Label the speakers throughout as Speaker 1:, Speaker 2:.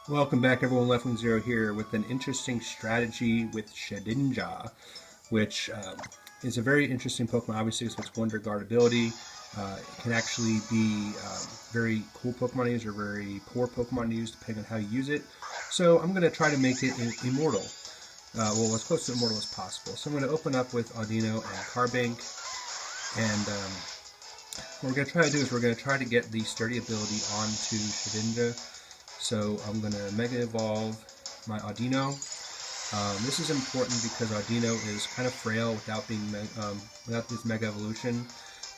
Speaker 1: Welcome back, everyone. Leftwing Zero here with an interesting strategy with Shedinja, which is a very interesting Pokemon. Obviously, it's its Wonder Guard ability. It can actually be very cool Pokemon to use or very poor Pokemon to use, depending on how you use it. So I'm going to try to make it immortal. Well, as close to immortal as possible. So I'm going to open up with Audino and Carbink, and what we're going to try to do is we're going to try to get the sturdy ability onto Shedinja. So I'm going to Mega Evolve my Audino. This is important because Audino is kind of frail without this Mega Evolution.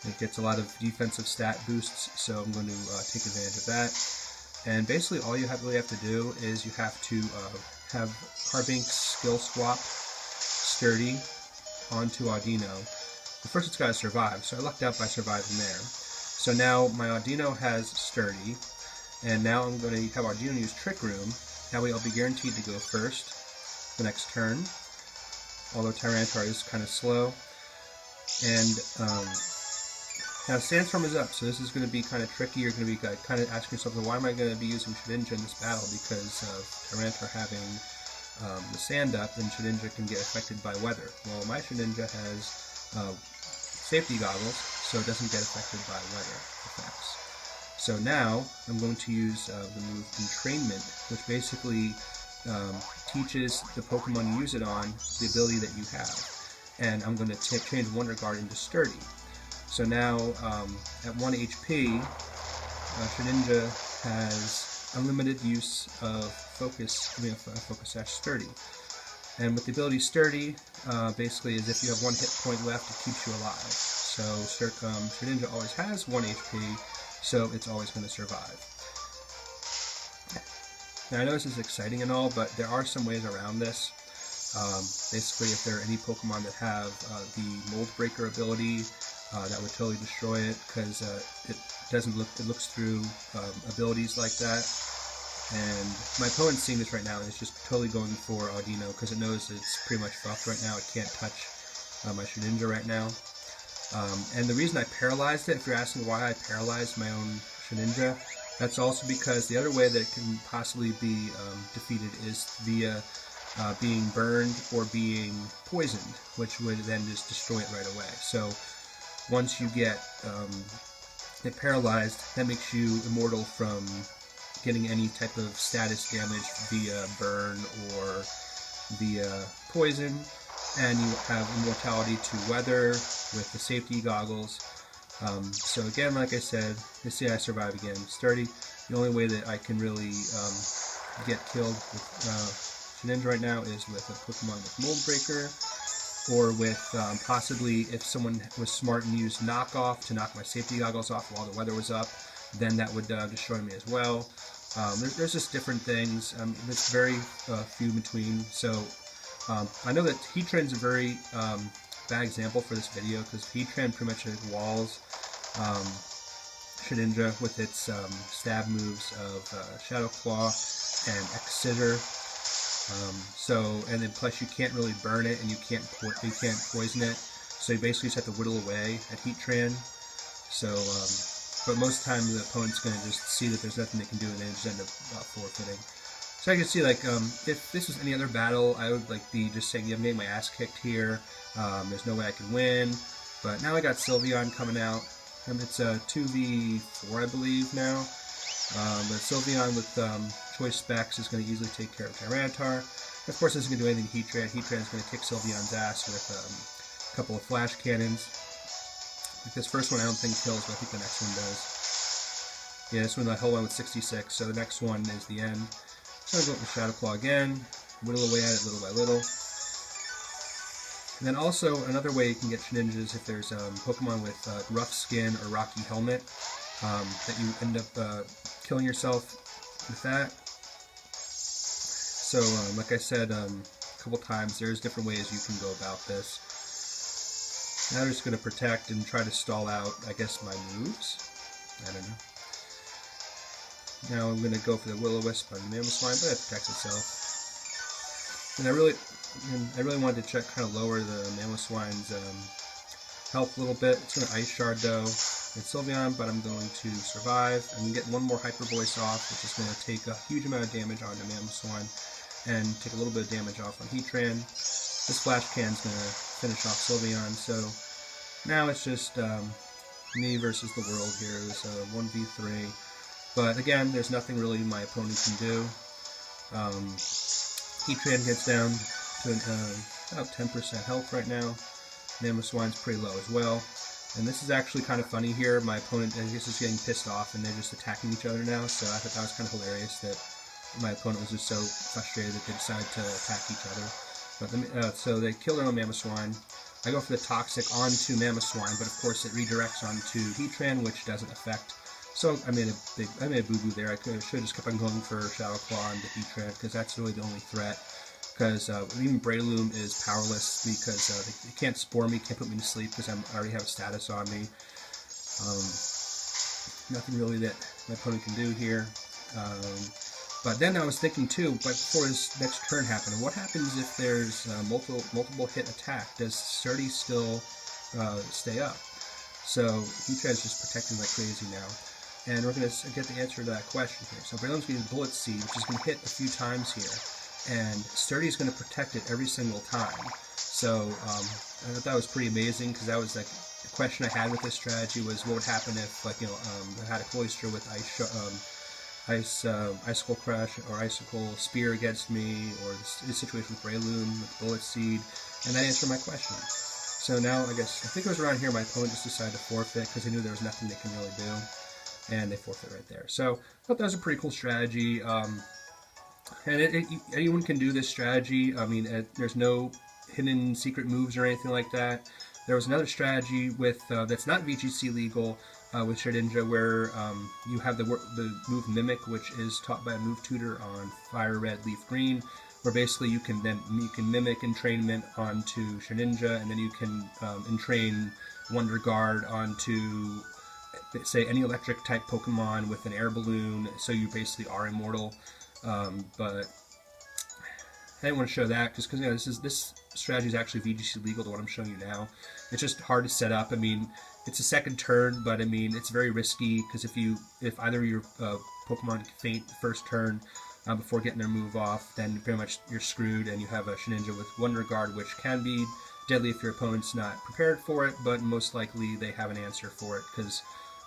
Speaker 1: It gets a lot of defensive stat boosts, so I'm going to take advantage of that. And basically all you really have to do is you have to have Carbink's skill swap Sturdy onto Audino. But first it's got to survive, so I lucked out by surviving there. So now my Audino has Sturdy. And now I'm going to have Audino use Trick Room. That way I'll be guaranteed to go first the next turn. Although Tyranitar is kind of slow. And now Sandstorm is up, so this is going to be kind of tricky. You're going to be kind of asking yourself, why am I going to be using Shedinja in this battle? Because of Tyranitar having the sand up, then Shedinja can get affected by weather. Well, my Shedinja has safety goggles, so it doesn't get affected by weather effects. So now I'm going to use the move entrainment, which basically teaches the Pokemon you use it on the ability that you have. And I'm going to change Wonder Guard into Sturdy. So now at 1 HP, Shedinja has unlimited use of Focus Sturdy. And with the ability Sturdy, basically is if you have 1 hit point left, it keeps you alive. So Shedinja always has 1 HP. So it's always going to survive. Now I know this is exciting and all, but there are some ways around this. Basically, if there are any Pokemon that have the Mold Breaker ability, that would totally destroy it because it looks through abilities like that. And my opponent's seeing this right now and it's just totally going for Audino because it knows it's pretty much fucked right now. It can't touch my Shedinja right now. And the reason I paralyzed it, if you're asking why I paralyzed my own Shedinja, that's also because the other way that it can possibly be defeated is via being burned or being poisoned, which would then just destroy it right away. So once you get it paralyzed, that makes you immortal from getting any type of status damage via burn or via poison. And you have immortality to weather with the safety goggles. So again, like I said, let's see I survive again. Sturdy, the only way that I can really get killed with Shedinja right now is with a Pokemon with Mold Breaker, or with possibly if someone was smart and used Knockoff to knock my safety goggles off while the weather was up, then that would destroy me as well. There's just different things. There's very few in between. So I know that Heatran's a very bad example for this video because Heatran pretty much walls Shedinja with its stab moves of Shadow Claw and X-Scissor. And then plus you can't really burn it and you can't poison it. So you basically just have to whittle away at Heatran. So, but most of the time the opponent's going to just see that there's nothing they can do and then just end up forfeiting. So I can see, like, if this was any other battle, I would be just saying, yeah, I'm getting my ass kicked here. There's no way I can win. But now I got Sylveon coming out. It's a 2v4, I believe, now. But Sylveon with choice specs is going to easily take care of Tyranitar. Of course, this isn't going to do anything to Heatran. Heatran is going to kick Sylveon's ass with a couple of flash cannons. Like this first one I don't think kills, but I think the next one does. Yeah, this one I hold on with 66, so the next one is the end. So I'm going to go with Shadow Claw again, whittle away at it little by little. And then also, another way you can get Shedinja is if there's Pokemon with rough skin or rocky helmet, that you end up killing yourself with that. So, like I said a couple times, there's different ways you can go about this. Now I'm just going to protect and try to stall out, I guess, my moves. I don't know. Now I'm going to go for the Will-O-Wisp on the Mamoswine, but it protects itself. And I really wanted to kind of lower the Mamoswine's health a little bit. It's going to Ice Shard though, It's Sylveon, but I'm going to survive. I'm going to get one more Hyper Voice off, which is going to take a huge amount of damage onto Mamoswine and take a little bit of damage off on Heatran. This Flash Can's going to finish off Sylveon, so now it's just me versus the world here. It was a 1v3. But again, there's nothing really my opponent can do. Heatran gets down to about 10% health right now. Mamoswine's pretty low as well. And this is actually kind of funny here. My opponent, I guess, is getting pissed off and they're just attacking each other now. So I thought that was kind of hilarious that my opponent was just so frustrated that they decided to attack each other. But so they kill their own Mamoswine. I go for the Toxic onto Mamoswine, but of course it redirects onto Heatran, which doesn't affect. So I made a boo-boo there. I should have just kept on going for Shadow Claw onto Heatran because that's really the only threat. Because even Breloom is powerless because they can't spore me, can't put me to sleep because I already have a status on me. Nothing really that my opponent can do here. But then I was thinking too, but before his next turn happened, what happens if there's multiple hit attack? Does Sturdy still stay up? So Heatran's just protecting like crazy now. And we're going to get the answer to that question here. So Breloom's going to use Bullet Seed, which is going to hit a few times here. And Sturdy is going to protect it every single time. So I thought that was pretty amazing because that was like the question I had with this strategy was what would happen if, like, you know, I had a Cloyster with Icicle Crush or Icicle Spear against me, or the situation with Breloom with Bullet Seed, and that answered my question. So now I think it was around here my opponent just decided to forfeit because they knew there was nothing they can really do, and they forfeit right there. So I thought that was a pretty cool strategy. And anyone can do this strategy. I mean, there's no hidden secret moves or anything like that. There was another strategy with that's not VGC legal with Shedinja, where you have the move Mimic, which is taught by a move tutor on Fire Red, Leaf Green, where basically you can mimic entrainment onto Shedinja, and then you can entrain Wonder Guard onto, say, any electric type Pokemon with an air balloon, so you basically are immortal. But I didn't want to show that because you know, this strategy is actually VGC legal to what I'm showing you now. It's just hard to set up. I mean, it's a second turn, but I mean it's very risky because if either of your Pokemon feint the first turn before getting their move off, then pretty much you're screwed, and you have a Shedinja with Wonder Guard, which can be deadly if your opponent's not prepared for it, but most likely they have an answer for it because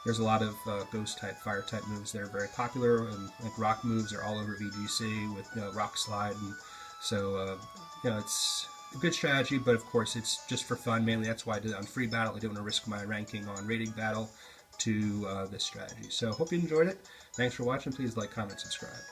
Speaker 1: there's a lot of ghost type, fire type moves that are very popular, and like rock moves are all over VGC with Rock Slide, and so you know, it's a good strategy, but of course it's just for fun mainly. That's why I did it on free battle. I didn't want to risk my ranking on rating battle to this strategy. So hope you enjoyed it. Thanks for watching. Please like, comment, subscribe.